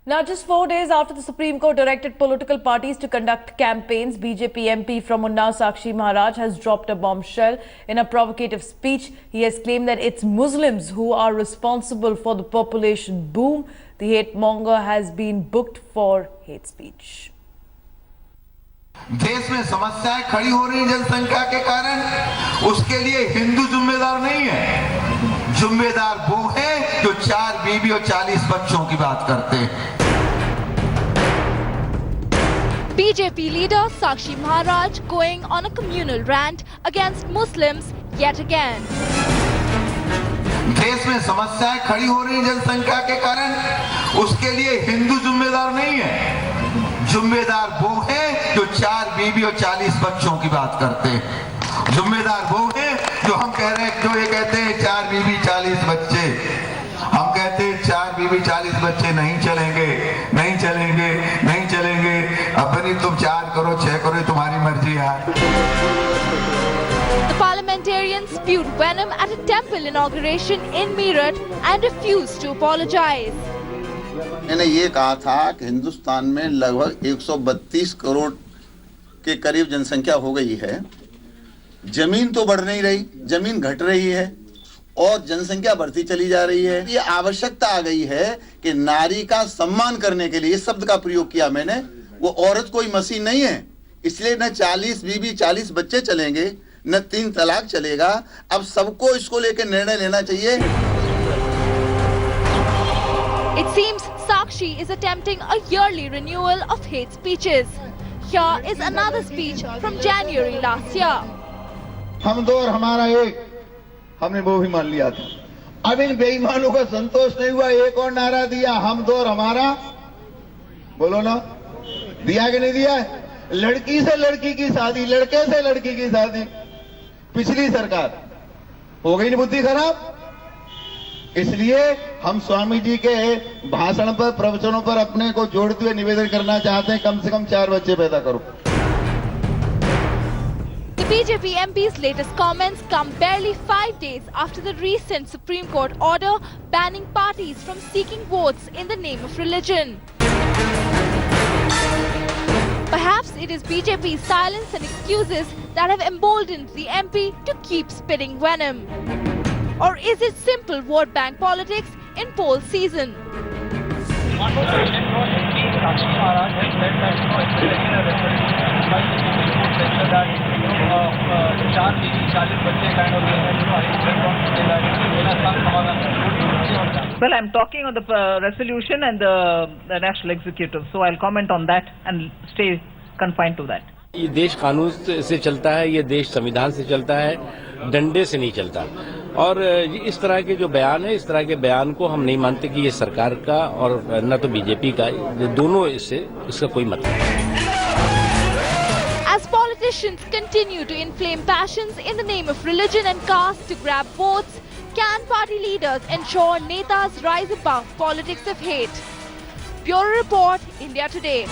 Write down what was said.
Now, just 4 days after the Supreme Court directed political parties to conduct campaigns, BJP MP from Unnao Sakshi Maharaj has dropped a bombshell. In a provocative speech, he has claimed that it's Muslims who are responsible for the population boom. The hate monger has been booked for hate speech. देश में समस्याएं खड़ी हो रही जनसंख्या के कारण, उसके लिए हिंदू जिम्मेदार नहीं है। जिम्मेदार वो है जो 4 बीवी और 40 बच्चों की बात करते हैं। BJP leader Sakshi Maharaj going on a communal rant against Muslims yet again. देश में समस्याएं खड़ी हो रही जनसंख्या के कारण, उसके लिए हिंदू जिम्मेदार नहीं है। जिम्मेदार वो है जो 4 बीवी और 40 बच्चों की बात करते हैं। जिम्मेदार वो है जो हम कह रहे हैं, जो ये कहते हैं 4 बीवी 40 बच्चे। हम कहते हैं 4 बीवी 40 बच्चे नहीं चलेंगे, नहीं चलेंगे, नहीं चलेंगे। अपनी तुम 4 करो 6 करो, तुम्हारी मर्जी यार। The parliamentarians spewed venom at a temple inauguration in Meerut and refused to apologize. मैंने ये कहा था कि हिंदुस्तान में लगभग 132 करोड़ के करीब जनसंख्या हो गई है। जमीन तो बढ़ नहीं रही, जमीन घट रही है और जनसंख्या बढ़ती चली जा रही है। ये आवश्यकता आ गई है कि नारी का सम्मान करने के लिए इस शब्द का प्रयोग किया मैंने। वो औरत कोई मशीन नहीं है, इसलिए न 40 बीवी 40 बच्चे चलेंगे, न 3 तलाक चलेगा। अब सबको इसको लेकर निर्णय लेना चाहिए। It seems Sakshi is attempting a yearly renewal of hate speeches. Here is another speech from January last year. हम दो और हमारा एक, हमने वो भी मान लिया था। अब इन बेईमानों का संतोष नहीं हुआ, एक और नारा दिया, हम दो और हमारा। बोलो ना, दिया कि नहीं दिया? लड़की से लड़की की शादी, लड़के से लड़की की शादी। पिछली सरकार हो गई नहीं बुद्धि खराब। इसलिए हम स्वामी जी के भाषण पर, प्रवचनों पर अपने को जोड़ते हुए निवेदन करना चाहते हैं, कम से कम 4 बच्चे पैदा करो। The BJP MP's latest comments come barely 5 days after the recent Supreme Court order banning parties from seeking votes in the name of religion. Perhaps it is BJP's silence and excuses that have emboldened the MP to keep spitting venom. Or is it simple vote bank politics in poll season? Well, I'm talking on the resolution and the national executive, so I'll comment on that and stay confined to that. ये देश कानून से चलता है, ये देश संविधान से चलता है, डंडे से नहीं चलता। और इस तरह के जो बयान है, इस तरह के बयान को हम नहीं मानते कि ये सरकार का और न तो बीजेपी का, दोनों इसका कोई मतलब नहीं। As politicians continue to inflame passions in the name of religion and caste to grab votes, can party leaders ensure netas rise above politics of hate? Bureau Report, India Today.